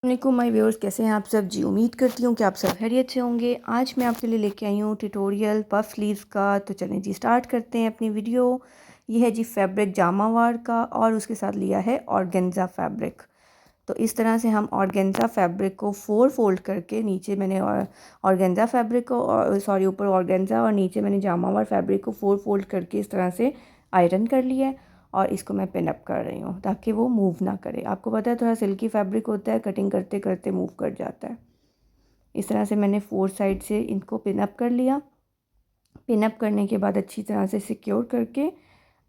वालेकुम my viewers, कैसे हैं आप सब जी। उम्मीद करती हूँ कि आप सब खैरियत से होंगे। आज मैं आपके लिए लेके आई हूँ ट्यूटोरियल पफ स्लीव्स का। तो चलें जी, स्टार्ट करते हैं अपनी वीडियो। ये है जी फैब्रिक जामावार का और उसके साथ लिया है ऑर्गेन्जा फैब्रिक। तो इस तरह से हम ऑर्गेन्जा फैब्रिक को 4 फोल्ड करके, नीचे मैंने ऑर्गेन्जा फैब्रिक को सॉरी ऊपर ऑर्गेन्जा और नीचे मैंने जामावार फैब्रिक को 4 फोल्ड करके इस तरह से आयरन कर लिया है। और इसको मैं पिन अप कर रही हूँ ताकि वो मूव ना करे। आपको पता है थोड़ा सिल्की फैब्रिक होता है, कटिंग करते करते मूव कर जाता है। इस तरह से मैंने 4 साइड से इनको पिन अप कर लिया। पिन अप करने के बाद अच्छी तरह से सिक्योर करके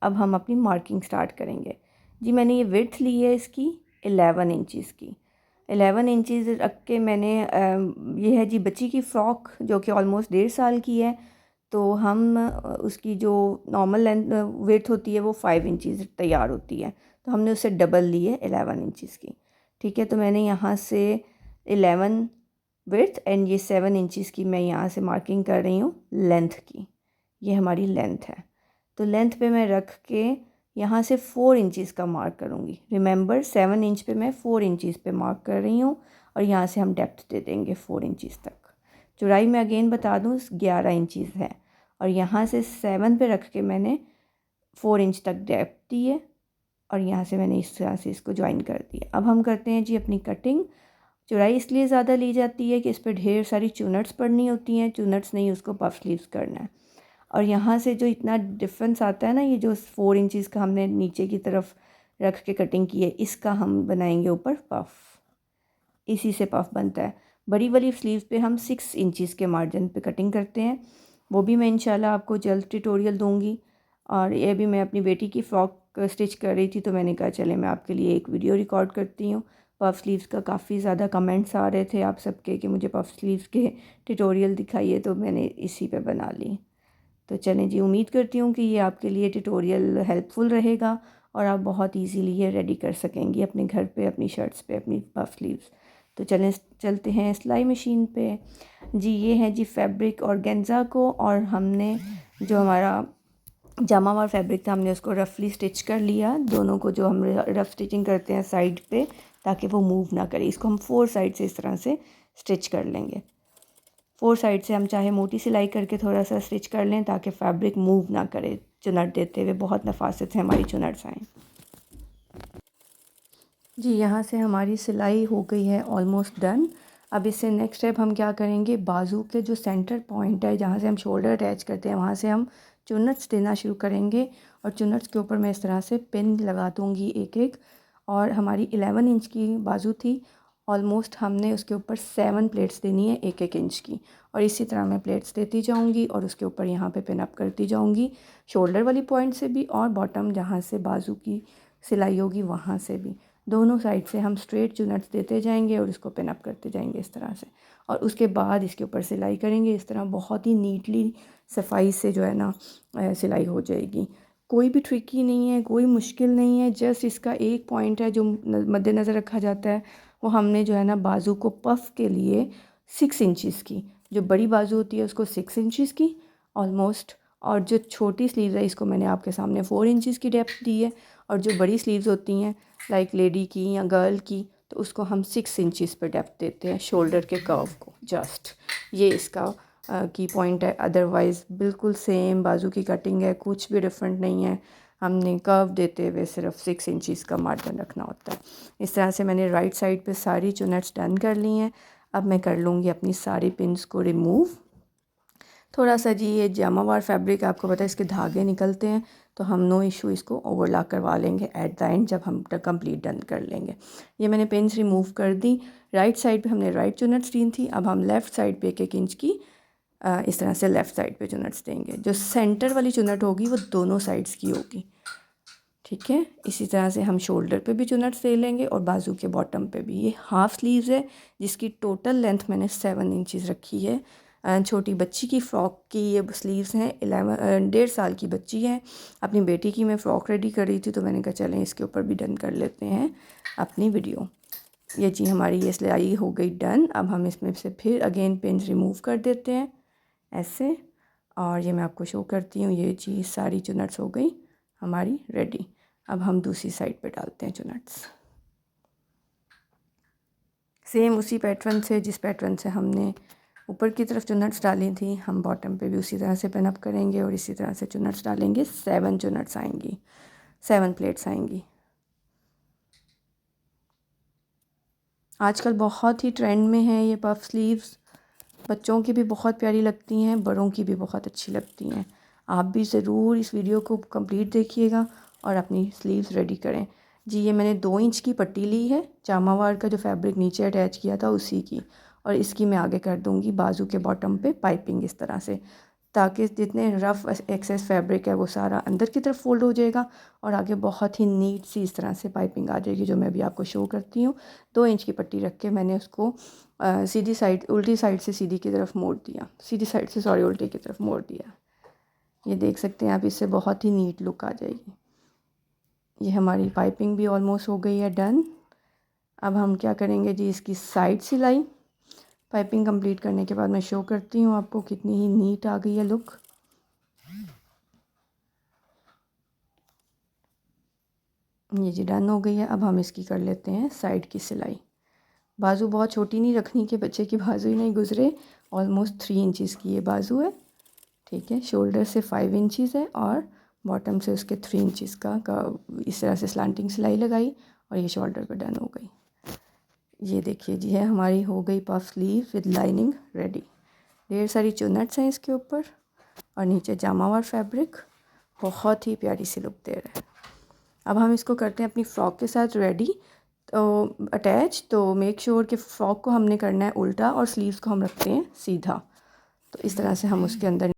अब हम अपनी मार्किंग स्टार्ट करेंगे जी। मैंने ये विड्थ ली है इसकी 11 इंचज़ की। 11 इंचज़ रख के मैंने ये है जी बच्ची की फ़्रॉक जो कि ऑलमोस्ट 1.5 साल की है। तो हम उसकी जो नॉर्मल लेंथ विड्थ होती है वो 5 इंचज़ तैयार होती है। तो हमने उससे डबल ली है 11 इंचज़ की। ठीक है, तो मैंने यहाँ से 11 विड्थ एंड ये 7 इंचज़ की मैं यहाँ से मार्किंग कर रही हूँ लेंथ की। ये हमारी लेंथ है। तो लेंथ पे मैं रख के यहाँ से 4 इंचज़ का मार्क करूँगी। रिमेंबर 7 इंच पे मैं 4 इंचज़ पे मार्क कर रही हूँ और यहाँ से हम डेप्थ दे देंगे 4 इंचज़ तक। चौड़ाई में अगेन बता दूँ 11 इंचज़ है और यहाँ से 7 पे रख के मैंने 4 इंच तक डेप्थ दी है और यहाँ से मैंने इस तरह से इसको ज्वाइन कर दिया। अब हम करते हैं जी अपनी कटिंग। चौड़ाई इसलिए ज़्यादा ली जाती है कि इस पर ढेर सारी चुनट्स पड़नी होती हैं। चुनट्स नहीं, उसको पफ स्लीव्स करना है। और यहाँ से जो इतना डिफरेंस आता है ना, ये जो 4 इंचज़ का हमने नीचे की तरफ रख के कटिंग की है, इसका हम बनाएंगे ऊपर पफ। इसी से पफ बनता है। बड़ी वाली स्लीव्स पे हम 6 इंचज़ के मार्जिन पे कटिंग करते हैं। वो भी मैं इंशाल्लाह आपको जल्द ट्यूटोरियल दूंगी। और ये भी मैं अपनी बेटी की फ़्रॉक स्टिच कर रही थी तो मैंने कहा चले मैं आपके लिए एक वीडियो रिकॉर्ड करती हूँ। पफ स्लीव्स का काफ़ी ज़्यादा कमेंट्स आ रहे थे आप सबके कि मुझे पफ स्लीव्स के ट्यूटोरियल दिखाइए, तो मैंने इसी पे बना ली। तो चलें जी, उम्मीद करती हूँ कि ये आपके लिए ट्यूटोरियल हेल्पफुल रहेगा और आप बहुत इजीली ये रेडी कर सकेंगी अपने घर पे, अपनी शर्ट्स पे, अपनी पफ स्लीव्स। तो चलें चलते हैं सिलाई मशीन पे जी। ये है जी फैब्रिक ऑर्गेन्जा को, और हमने जो हमारा जामावार फैब्रिक था हमने उसको रफली स्टिच कर लिया। दोनों को जो हम रफ स्टिचिंग करते हैं साइड पे ताकि वो मूव ना करे, इसको हम 4 साइड से इस तरह से स्टिच कर लेंगे। 4 साइड से हम चाहे मोटी सिलाई करके थोड़ा सा स्टिच कर लें ताकि फैब्रिक मूव ना करे चुनट देते हुए। बहुत नफासत से हमारी चुनट्स आएँ जी। यहाँ से हमारी सिलाई हो गई है ऑलमोस्ट डन। अब इससे नेक्स्ट स्टेप हम क्या करेंगे, बाजू के जो सेंटर पॉइंट है जहाँ से हम शोल्डर अटैच करते हैं वहाँ से हम चुनट्स देना शुरू करेंगे। और चुनट्स के ऊपर मैं इस तरह से पिन लगा दूँगी एक एक। और हमारी 11 इंच की बाजू थी, ऑलमोस्ट हमने उसके ऊपर 7 प्लेट्स देनी है 1-1 इंच की। और इसी तरह मैं प्लेट्स देती जाऊँगी और उसके ऊपर यहाँ पे पिन अप करती जाऊँगी, शोल्डर वाली पॉइंट से भी और बॉटम जहाँ से बाजू की सिलाई होगी वहाँ से भी। दोनों साइड से हम स्ट्रेट चुनट्स देते जाएंगे और इसको पिन अप करते जाएंगे इस तरह से। और उसके बाद इसके ऊपर सिलाई करेंगे इस तरह, बहुत ही नीटली सफाई से जो है ना सिलाई हो जाएगी। कोई भी ट्रिकी नहीं है, कोई मुश्किल नहीं है। जस्ट इसका एक पॉइंट है जो मद्देनज़र रखा जाता है, वो हमने जो है ना बाजू को पफ के लिए 6 इंचज़ की, जो बड़ी बाजू होती है उसको 6 इंचज़ की ऑलमोस्ट, और जो छोटी स्लीव्स है इसको मैंने आपके सामने 4 इंचज़ की डेप्थ दी है। और जो बड़ी स्लीव्स होती हैं लाइक लेडी की या गर्ल की, तो उसको हम 6 इंचज़ पर डेप्थ देते हैं शोल्डर के कर्व को। जस्ट ये इसका की पॉइंट है। अदरवाइज़ बिल्कुल सेम बाजू की कटिंग है, कुछ भी डिफरेंट नहीं है। हमने कर्व देते हुए सिर्फ 6 इंचज़ का मार्जिन रखना होता है। इस तरह से मैंने राइट साइड पे सारी चुनट्स डन कर ली हैं। अब मैं कर लूँगी अपनी सारी पिन्स को रिमूव। थोड़ा सा जी ये जामावार फैब्रिक आपको पता है इसके धागे निकलते हैं, तो हम नो इशू इसको ओवरलॉक करवा लेंगे एट द एंड जब हम कंप्लीट डन कर लेंगे। ये मैंने पिन्स रिमूव कर दी। राइट साइड पे हमने राइट चुनट्स दी थी, अब हम लेफ़्ट साइड पे 1-1 इंच की इस तरह से लेफ़्ट साइड पे चुनट्स देंगे। जो सेंटर वाली चुनट होगी वो दोनों साइड्स की होगी, ठीक है। इसी तरह से हम शोल्डर पे भी चुनट्स दे लेंगे और बाजू के बॉटम पे भी। ये हाफ़ स्लीव्स है जिसकी टोटल लेंथ मैंने 7 इंचज़ रखी है। छोटी बच्ची की फ़्रॉक की ये स्लीव्स हैं। 1.5 साल की बच्ची है। अपनी बेटी की मैं फ़्रॉक रेडी कर रही थी तो मैंने कहा चलें इसके ऊपर भी डन कर लेते हैं अपनी वीडियो। ये जी हमारी ये सिलाई हो गई डन। अब हम इसमें से फिर अगेन पिन रिमूव कर देते हैं ऐसे, और ये मैं आपको शो करती हूँ। ये जी सारी चुनट्स हो गई हमारी रेडी। अब हम दूसरी साइड पे डालते हैं चुनट्स। सेम उसी पैटर्न से, जिस पैटर्न से हमने ऊपर की तरफ चुन्नट्स डाली थी, हम बॉटम पे भी उसी तरह से पिन अप करेंगे और इसी तरह से चुन्नट्स डालेंगे। 7 चुन्नट्स आएंगी, 7 प्लेट्स आएंगी। आजकल बहुत ही ट्रेंड में है ये पफ स्लीव्स, बच्चों की भी बहुत प्यारी लगती हैं, बड़ों की भी बहुत अच्छी लगती हैं। आप भी ज़रूर इस वीडियो को कंप्लीट देखिएगा और अपनी स्लीव्स रेडी करें। जी ये मैंने 2 इंच की पट्टी ली है, जामावार का जो फैब्रिक नीचे अटैच किया था उसी की, और इसकी मैं आगे कर दूंगी बाजू के बॉटम पे पाइपिंग इस तरह से, ताकि जितने रफ़ एक्सेस फैब्रिक है वो सारा अंदर की तरफ फोल्ड हो जाएगा और आगे बहुत ही नीट सी इस तरह से पाइपिंग आ जाएगी, जो मैं अभी आपको शो करती हूँ। 2 इंच की पट्टी रख के मैंने उसको सीधी साइड, उल्टी साइड से सीधी की तरफ मोड़ दिया, सीधी साइड से सॉरी उल्टी की तरफ मोड़ दिया। ये देख सकते हैं आप, इससे बहुत ही नीट लुक आ जाएगी। ये हमारी पाइपिंग भी ऑलमोस्ट हो गई है डन। अब हम क्या करेंगे जी, इसकी साइड सिलाई पाइपिंग कंप्लीट करने के बाद मैं शो करती हूँ आपको कितनी ही नीट आ गई है लुक। ये जी डन हो गई है। अब हम इसकी कर लेते हैं साइड की सिलाई। बाजू बहुत छोटी नहीं रखनी कि बच्चे की बाजू ही नहीं गुजरे। ऑलमोस्ट 3 इंचज़ की ये बाजू है, ठीक है। शोल्डर से 5 इंचज़ है और बॉटम से उसके 3 इंचज़ का इस तरह से स्लांटिंग सिलाई लगाई और ये शोल्डर पर डन हो गई। ये देखिए जी है हमारी हो गई puff sleeve with lining ready. ढेर सारी चुन्नट्स हैं इसके ऊपर और नीचे जामावार फैब्रिक, बहुत ही प्यारी सी लुक दे रहा है। अब हम इसको करते हैं अपनी फ़्रॉक के साथ रेडी, तो अटैच। तो मेक श्योर कि फ़्रॉक को हमने करना है उल्टा और स्लीव्स को हम रखते हैं सीधा। तो इस तरह से हम उसके अंदर